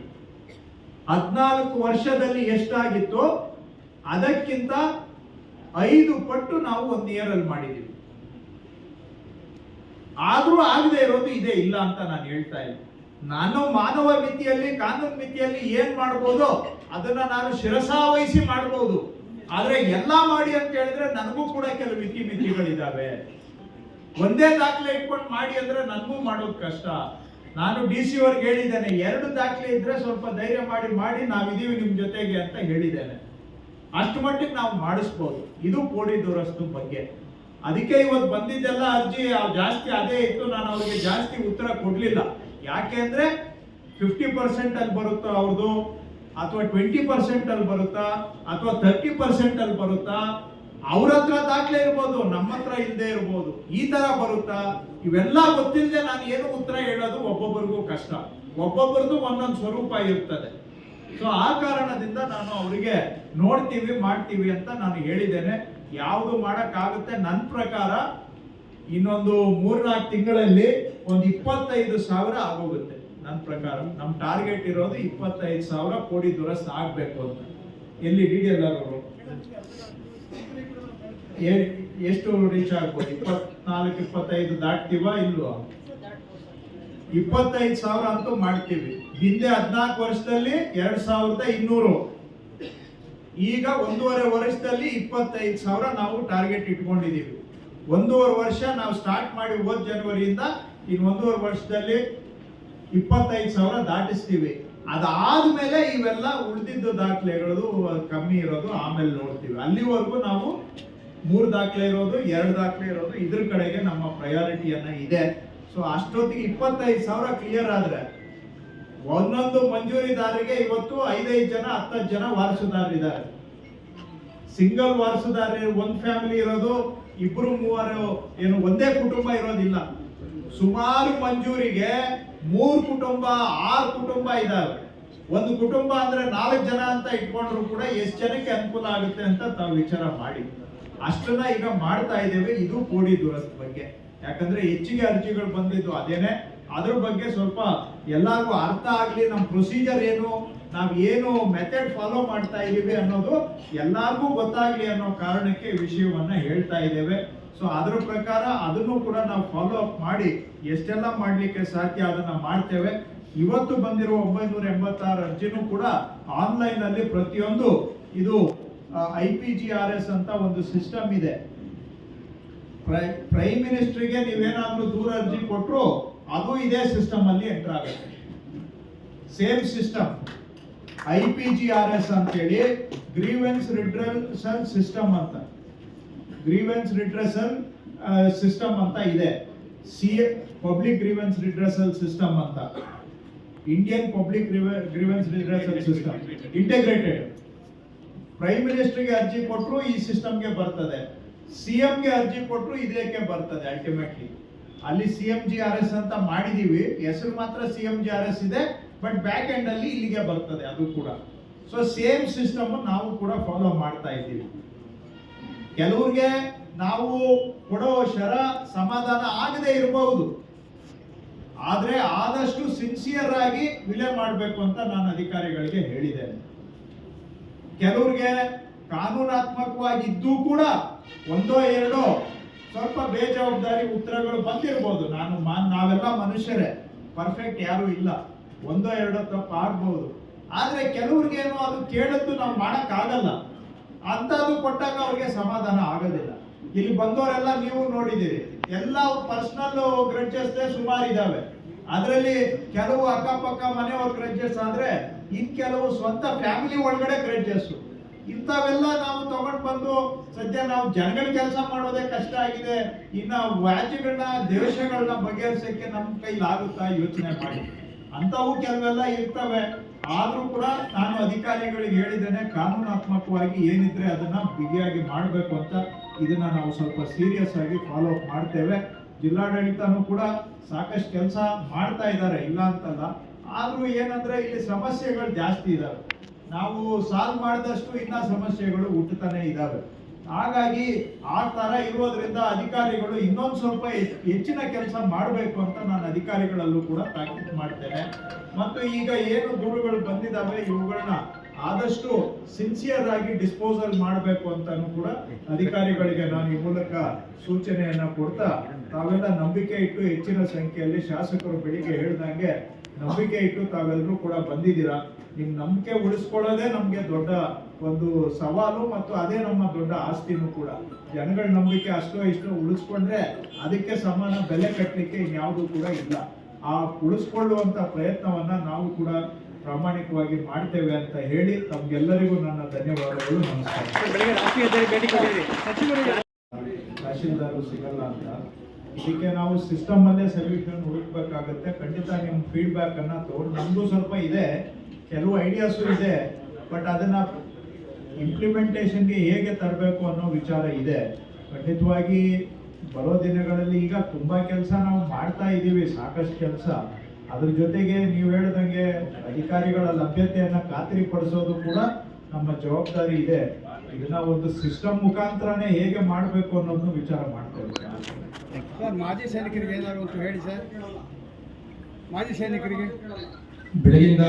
14 ವರ್ಷದಲ್ಲಿ ಎಷ್ಟಾಗಿತ್ತು ಅದಕ್ಕಿಂತ 5 ಪಟ್ಟು ನಾವು 1 ಇಯರ್ ಅಲ್ಲಿ ಮಾಡಿದ್ದೀವಿ. ಆದ್ರೂ ಆಗದೆ ಇರೋದು ಇದೆ, ಇಲ್ಲ ಅಂತ ನಾನು ಹೇಳ್ತಾ ಇಲ್ಲ. ನಾನು ಮಾನವ ಮಿತಿಯಲ್ಲಿ, ಕಾನೂನು ಮಿತಿಯಲ್ಲಿ ಏನ್ ಮಾಡ್ಬೋದು ಅದನ್ನ ನಾನು ಶಿರಸಾವಹಿಸಿ ಮಾಡ್ಬೋದು. ಆದ್ರೆ ಎಲ್ಲಾ ಮಾಡಿ ಅಂತ ಹೇಳಿದ್ರೆ ನನಗೂ ಕೂಡ ಕೆಲವು ಮಿತಿಗಳಿದಾವೆ. ಒಂದೇ ದಾಖಲೆ ಇಟ್ಕೊಂಡು ಮಾಡಿ ಅಂದ್ರೆ ನನಗೂ ಮಾಡೋದು ಕಷ್ಟ. ನಾನು DC ಅವ್ರಿಗೆ ಹೇಳಿದ್ದೇನೆ, 2 ದಾಖಲೆ ಇದ್ರೆ ಸ್ವಲ್ಪ ಧೈರ್ಯ ಮಾಡಿ ನಾವಿದೀವಿ ನಿಮ್ ಜೊತೆಗೆ ಅಂತ ಹೇಳಿದ್ದೇನೆ. ಅಷ್ಟು ಮಟ್ಟಿಗೆ ನಾವು ಮಾಡಿಸ್ಬೋದು. ಇದು ಕೋಡಿ ದುರಸ್ತು ಬಗ್ಗೆ. ಅದಕ್ಕೆ ಇವತ್ತು ಬಂದಿದ್ದೆಲ್ಲ ಅರ್ಜಿ ಜಾಸ್ತಿ ಅದೇ ಇತ್ತು. ನಾನು ಅವ್ರಿಗೆ ಜಾಸ್ತಿ ಉತ್ತರ ಕೊಡ್ಲಿಲ್ಲ. ಯಾಕೆ ಅಂದ್ರೆ 50% ಅಲ್ಲಿ ಬರುತ್ತಾ ಅವ್ರದ್ದು, ಅಥವಾ 20% ಅಲ್ಲಿ ಬರುತ್ತಾ, ಅಥವಾ 30% ಅಲ್ಲಿ ಬರುತ್ತಾ? ಅವ್ರ ಹತ್ರ ದಾಖಲೆ ಇರ್ಬೋದು, ನಮ್ಮ ಹತ್ರ ಇಲ್ಲದೆ ಇರ್ಬೋದು. ಈ ತರ ಬರುತ್ತಾ? ಇವೆಲ್ಲ ಗೊತ್ತಿಲ್ಲದೆ ನಾನು ಏನು ಉತ್ತರ ಹೇಳೋದು ಒಬ್ಬೊಬ್ಬರಿಗೂ ಕಷ್ಟ. ಒಬ್ಬೊಬ್ಬರದು ಒಂದೊಂದು ಸ್ವರೂಪ ಇರ್ತದೆ. ಸೊ ಆ ಕಾರಣದಿಂದ ನಾನು ಅವರಿಗೆ ನೋಡ್ತೀವಿ ಮಾಡ್ತೀವಿ ಅಂತ ನಾನು ಹೇಳಿದ್ದೇನೆ. ಯಾವುದು ಮಾಡಕ್ ಆಗುತ್ತೆ ನನ್ನ ಪ್ರಕಾರ ಇನ್ನೊಂದು 3-4 ತಿಂಗಳಲ್ಲಿ ಒಂದು 25,000 ಆಗೋಗುತ್ತೆ. ನನ್ನ ಪ್ರಕಾರ ನಮ್ಮ ಟಾರ್ಗೆಟ್ ಇರೋದು 25,000 ಕೋಡಿ ದುರಸ್ತ ಆಗ್ಬೇಕು ಅಂತ. ಎಲ್ಲಿ DDLR ಅವರು ಎಷ್ಟು ರೀಚ್ ಆಗ್ಬೋದು? 24-25 ದಾಟ್ತೀವಾ ಇಲ್ವಾ? 25,000 ಅಂತೂ ಮಾಡ್ತೀವಿ. ಹಿಂದೆ 14 ವರ್ಷದಲ್ಲಿ 2,200, ಈಗ 1.5 ವರ್ಷದಲ್ಲಿ 25,000 ನಾವು ಟಾರ್ಗೆಟ್ ಇಟ್ಕೊಂಡಿದೀವಿ. 1.5 ವರ್ಷ ನಾವು ಸ್ಟಾರ್ಟ್ ಮಾಡಿ ಹೋದ ಜನವರಿಯಿಂದ ಇನ್ನು 1.5 ವರ್ಷದಲ್ಲಿ 25,000 ದಾಟಿಸ್ತೀವಿ. ಅದಾದ್ಮೇಲೆ ಇವೆಲ್ಲ ಉಳಿದಿದ್ದು ದಾಖಲೆಗಳು ಕಮ್ಮಿ ಇರೋದು ಆಮೇಲೆ ನೋಡ್ತೀವಿ. ಅಲ್ಲಿವರೆಗೂ ನಾವು 3 ದಾಖಲೆ ಇರೋದು, 2 ದಾಖಲೆ ಇರೋದು, ಇದ್ರ ಕಡೆಗೆ ನಮ್ಮ ಪ್ರಯಾರಿಟಿಯನ್ನ ಇದೆ. ಸೊ ಅಷ್ಟೊತ್ತಿಗೆ 25,000 ಕ್ಲಿಯರ್ ಆದ್ರೆ ಒಂದೊಂದು ಮಂಜೂರಿದಾರರಿಗೆ ಇವತ್ತು 5-5 ಜನ 10 ಜನ ವಾರಸುದಾರರಿದ್ದಾರೆ. ಸಿಂಗಲ್ ವಾರಸುದಾರ ಒಂದ್ ಫ್ಯಾಮಿಲಿ ಇರೋದು 2-3 ಏನು ಒಂದೇ ಕುಟುಂಬ ಇರೋದಿಲ್ಲ. ಸುಮಾರು ಮಂಜೂರಿಗೆ 3 ಕುಟುಂಬ 6 ಕುಟುಂಬ ಇದಾವೆ. ಒಂದು ಕುಟುಂಬ ಅಂದ್ರೆ 4 ಜನ ಅಂತ ಇಟ್ಕೊಂಡ್ರು ಕೂಡ ಎಷ್ಟು ಜನಕ್ಕೆ ಅನುಕೂಲ ಆಗುತ್ತೆ ಅಂತ ತಾವು ವಿಚಾರ ಮಾಡಿ. ಅಷ್ಟನ್ನ ಈಗ ಮಾಡ್ತಾ ಇದ್ದೇವೆ. ಇದು ಕೋಡಿ ದುರಸ್ತಿ ಬಗ್ಗೆ, ಯಾಕಂದ್ರೆ ಹೆಚ್ಚಿಗೆ ಅರ್ಜಿಗಳು ಬಂದಿದ್ದು ಅದೇನೆ. ಅದ್ರ ಬಗ್ಗೆ ಸ್ವಲ್ಪ ಎಲ್ಲರಿಗೂ ಅರ್ಥ ಆಗ್ಲಿ, ನಮ್ಮ ಪ್ರೊಸೀಜರ್ ಏನು, ನಾವ್ ಏನು ಮೆಥಡ್ ಫಾಲೋ ಮಾಡ್ತಾ ಇದೀವಿ ಅನ್ನೋದು ಎಲ್ಲರಿಗೂ ಗೊತ್ತಾಗ್ಲಿ ಅನ್ನೋ ಕಾರಣಕ್ಕೆ ಈ ವಿಷಯವನ್ನ ಹೇಳ್ತಾ ಇದ್ದೇವೆ. ಸೊ ಅದ್ರ ಪ್ರಕಾರ ಅದನ್ನು ಕೂಡ ನಾವು ಫಾಲೋ ಅಪ್ ಮಾಡಿ ಎಷ್ಟೆಲ್ಲ ಮಾಡ್ಲಿಕ್ಕೆ ಸಾಧ್ಯ ಅದನ್ನ ಮಾಡ್ತೇವೆ. ಇವತ್ತು ಬಂದಿರುವ 986 ಅರ್ಜಿನೂ ಕೂಡ ಆನ್ಲೈನ್ ಅಲ್ಲಿ ಪ್ರತಿಯೊಂದು ಇದು IPGRS ಅಂತ ಒಂದು ಸಿಸ್ಟಮ್ ಇದೆ. ಪ್ರೈಮ್ ಮಿನಿಸ್ಟರ್ಗೆ ನೀವೇನಾದ್ರೂ ದೂರ ಅರ್ಜಿ ಕೊಟ್ಟರು ಅದು ಇದೇ ಸಿಸ್ಟಮ್ ಅಲ್ಲಿ ಎಂಟರ್ ಆಗುತ್ತೆ. ಸೇಮ್ ಸಿಸ್ಟಮ್ IPGRS ಅಂತೇಳಿ ಗ್ರೀವೆನ್ಸ್ ರಿಡ್ರೆಸಲ್ ಸಿಸ್ಟಮ್ ಅಂತ, ಗ್ರೀವೆನ್ಸ್ ರಿಡ್ರೆಸಲ್ ಸಿಸ್ಟಮ್ ಅಂತ ಇದೆ. ಪಬ್ಲಿಕ್ ಗ್ರೀವೆನ್ಸ್ ರಿಡ್ರೆಸಲ್ ಸಿಸ್ಟಮ್ ಅಂತ, Indian public grievance redressal system integrated. Prime ಮಿನಿಸ್ಟರ್ಗೆ ಅರ್ಜಿ ಕೊಟ್ಟರು ಈ ಸಿಸ್ಟಮ್ಗೆ ಬರ್ತದೆ, CMಗೆ ಅರ್ಜಿ ಕೊಟ್ಟರು ಇದಕ್ಕೆ ಬರ್ತದೆ. ಅಲ್ಟಿಮೇಟ್ಲಿ ಅಲ್ಲಿ CMGRS ಅಂತ ಮಾಡಿದೀವಿ, ಹೆಸರು ಮಾತ್ರ CMGRS ಇದೆ, ಬಟ್ ಬ್ಯಾಕ್ ಎಂಡ್ ಅಲ್ಲಿ ಇಲ್ಲಿಗೆ ಬರ್ತದೆ ಅದು ಕೂಡ. ಸೊ ಸೇಮ್ ಸಿಸ್ಟಮ್ ನಾವು ಕೂಡ ಫಾಲೋ ಮಾಡ್ತಾ ಇದ್ದೀವಿ. ಕೆಲವ್ರಿಗೆ ನಾವು ಕೊಡೋ ಸಮಾಧಾನ ಆಗದೆ ಇರಬಹುದು, ಆದ್ರೆ ಆದಷ್ಟು ಸಿನ್ಸಿಯರ್ ಆಗಿ ವಿಲೆ ಮಾಡಬೇಕು ಅಂತ ನಾನು ಅಧಿಕಾರಿಗಳಿಗೆ ಹೇಳಿದ್ದೇನೆ. ಕೆಲವ್ರಿಗೆ ಕಾನೂನಾತ್ಮಕವಾಗಿದ್ದು ಕೂಡ 1-2 ಸ್ವಲ್ಪ ಬೇಜವಾಬ್ದಾರಿ ಉತ್ತರಗಳು ಬಂದಿರಬಹುದು. ನಾವೆಲ್ಲ ಮನುಷ್ಯರೇ, ಪರ್ಫೆಕ್ಟ್ ಯಾರು ಇಲ್ಲ, 1-2 ತಪ್ಪು ಆಗ್ಬಹುದು. ಆದ್ರೆ ಕೆಲವ್ರಿಗೇನು ಅದು ಕೇಳದ್ದು ನಾವು ಮಾಡಕ್ ಆಗಲ್ಲ, ಅಂತದ್ದು ಕೊಟ್ಟಾಗ ಅವ್ರಿಗೆ ಸಮಾಧಾನ ಆಗೋದಿಲ್ಲ. ಇಲ್ಲಿ ಬಂದವರೆಲ್ಲ ನೀವು ನೋಡಿದಿರಿ, ಎಲ್ಲ ಪರ್ಸನಲ್ ಗ್ರಡ್ಜಸ್ ಸುಮಾರು ಇದಾವೆ. ಅದರಲ್ಲಿ ಕೆಲವು ಅಕ್ಕಪಕ್ಕ ಮನೆಯವ್ರ ಗ್ರಡ್ಜಸ್ ಆದ್ರೆ ಇನ್ ಕೆಲವು ಸ್ವಂತ ಫ್ಯಾಮಿಲಿ ಒಳಗಡೆ ಗ್ರಡ್ಜಸ್. ಇಂಥವೆಲ್ಲ ನಾವು ತಗೊಂಡ್ ಬಂದು ಸದ್ಯ ನಾವು ಜನಗಳ ಕೆಲಸ ಮಾಡೋದೇ ಕಷ್ಟ ಆಗಿದೆ, ಇನ್ನ ವ್ಯಾಜ್ಯಗಳನ್ನ ದೇಶಗಳನ್ನ ಬಗೆಹರಿಸಕ್ಕೆ ನಮ್ಮ ಕೈಲಾಗುತ್ತಾ ಯೋಚನೆ ಮಾಡಿ. ಅಂತವು ಕೆಲವೆಲ್ಲ ಇರ್ತವೆ. ಆದ್ರೂ ಕೂಡ ನಾನು ಅಧಿಕಾರಿಗಳಿಗೆ ಹೇಳಿದ್ದೇನೆ, ಕಾನೂನಾತ್ಮಕವಾಗಿ ಏನಿದ್ರೆ ಅದನ್ನ ಬಿಗಿಯಾಗಿ ಮಾಡಬೇಕು ಅಂತ. ಇದನ್ನ ನಾವು ಸ್ವಲ್ಪ ಸೀರಿಯಸ್ ಆಗಿ ಫಾಲೋ ಅಪ್ ಮಾಡ್ತೇವೆ. ಜಿಲ್ಲಾಡಳಿತನೂ ಕೂಡ ಸಾಕಷ್ಟು ಕೆಲಸ ಮಾಡ್ತಾ ಇದ್ದಾರೆ, ಇಲ್ಲ ಅಂತಲ್ಲ. ಆದ್ರೂ ಏನಂದ್ರೆ ಇಲ್ಲಿ ಸಮಸ್ಯೆಗಳು ಜಾಸ್ತಿ ಇದಾವೆ. ನಾವು ಸಾಲ್ವ್ ಮಾಡಿದಷ್ಟು ಇನ್ನ ಸಮಸ್ಯೆಗಳು ಹುಟ್ಟುತ್ತಾನೆ ಇದಾವೆ. ಹಾಗಾಗಿ ಆ ತರ ಇರೋದ್ರಿಂದ ಅಧಿಕಾರಿಗಳು ಇನ್ನೊಂದು ಸ್ವಲ್ಪ ಹೆಚ್ಚಿನ ಕೆಲಸ ಮಾಡಬೇಕು ಅಂತ ನಾನು ಅಧಿಕಾರಿಗಳಲ್ಲೂ ಕೂಡ ತಾಕೀತು ಮಾಡ್ತೇನೆ. ಮತ್ತು ಈಗ ಏನು ದೂರುಗಳು ಬಂದಿದ್ದಾವೆ ಇವುಗಳನ್ನ ಆದಷ್ಟು ಸಿನ್ಸಿಯರ್ ಆಗಿ ಡಿಸ್ಪೋಸಲ್ ಮಾಡಬೇಕು ಅಂತಾನು ಕೂಡ ಅಧಿಕಾರಿಗಳಿಗೆ ನಾನು ಈ ಮೂಲಕ ಸೂಚನೆಯನ್ನ ಕೊಡ್ತಾ, ತಾವೆಲ್ಲ ನಂಬಿಕೆ ಇಟ್ಟು ಹೆಚ್ಚಿನ ಸಂಖ್ಯೆಯಲ್ಲಿ ಶಾಸಕರು ಬೆಳಿಗ್ಗೆ ಹೇಳ್ದಂಗೆ ನಂಬಿಕೆ ಇಟ್ಟು ತಾವೆಲ್ಲರೂ ಕೂಡ ಬಂದಿದ್ದೀರಾ. ನಿಮ್ ನಂಬಿಕೆ ಉಳಿಸ್ಕೊಳ್ಳೋದೇ ನಮ್ಗೆ ದೊಡ್ಡ ಒಂದು ಸವಾಲು, ಮತ್ತು ಅದೇ ನಮ್ಮ ದೊಡ್ಡ ಆಸ್ತಿನೂ ಕೂಡ. ಜನಗಳ ನಂಬಿಕೆ ಅಷ್ಟೋ ಇಷ್ಟೋ ಉಳಿಸ್ಕೊಂಡ್ರೆ ಅದಕ್ಕೆ ಸಮಾನ ಬೆಲೆ ಕಟ್ಟಲಿಕ್ಕೆ ಇನ್ಯಾವುದೂ ಕೂಡ ಇಲ್ಲ. ಆ ಉಳಿಸ್ಕೊಳ್ಳುವಂತ ಪ್ರಯತ್ನವನ್ನ ನಾವು ಕೂಡ ಪ್ರಾಮಾಣಿಕವಾಗಿ ಮಾಡ್ತೇವೆ ಅಂತ ಹೇಳಿ ತಮ್ಗೆಲ್ಲರಿಗೂ ನನ್ನ ಧನ್ಯವಾದಗಳು. ನಮಸ್ಕಾರ. ತಹಶೀಲ್ದಾರರು ಸಿಗಲ್ಲ ಅಂತ ಇದಕ್ಕೆ ನಾವು ಸಿಸ್ಟಮ್ ಅಲ್ಲೇ ಸೊಲ್ಯೂಷನ್ ಹುಡುಕ್ಬೇಕಾಗತ್ತೆ. ಖಂಡಿತ ನಿಮ್ಮ ಫೀಡ್ಬ್ಯಾಕ್ ಅನ್ನ ತಗೊಂಡು, ನಮ್ದು ಸ್ವಲ್ಪ ಇದೆ, ಕೆಲವು ಐಡಿಯಾಸು ಇದೆ, ಬಟ್ ಅದನ್ನ ಇಂಪ್ಲಿಮೆಂಟೇಷನ್ಗೆ ಹೇಗೆ ತರಬೇಕು ಅನ್ನೋ ವಿಚಾರ ಇದೆ. ಖಂಡಿತವಾಗಿ ಬರೋ ದಿನಗಳಲ್ಲಿ ಈಗ ತುಂಬಾ ಕೆಲಸ ನಾವು ಮಾಡ್ತಾ ಇದ್ದೀವಿ, ಸಾಕಷ್ಟು ಕೆಲಸ. ಅದ್ರ ಜೊತೆಗೆ ನೀವು ಹೇಳ್ದಂಗೆ ಅಧಿಕಾರಿಗಳ ಲಭ್ಯತೆಯನ್ನ ಖಾತ್ರಿಪಡಿಸೋದು ಕೂಡ ನಮ್ಮ ಜವಾಬ್ದಾರಿ ಇದೆ. ಇದನ್ನ ಒಂದು ಸಿಸ್ಟಮ್ ಮುಖಾಂತರನೇ ಹೇಗೆ ಮಾಡಬೇಕು ಅನ್ನೋದನ್ನು ವಿಚಾರ ಮಾಡ್ತೇವೆ. ಸರ್, ಮಾಜಿ ಸೈನಿಕರಿಗೆ ಏನಾದ್ರು ಅಂತ ಹೇಳಿ ಸರ್. ಮಾಜಿ ಸೈನಿಕರಿಗೆ ಬೆಳಗಿಂದ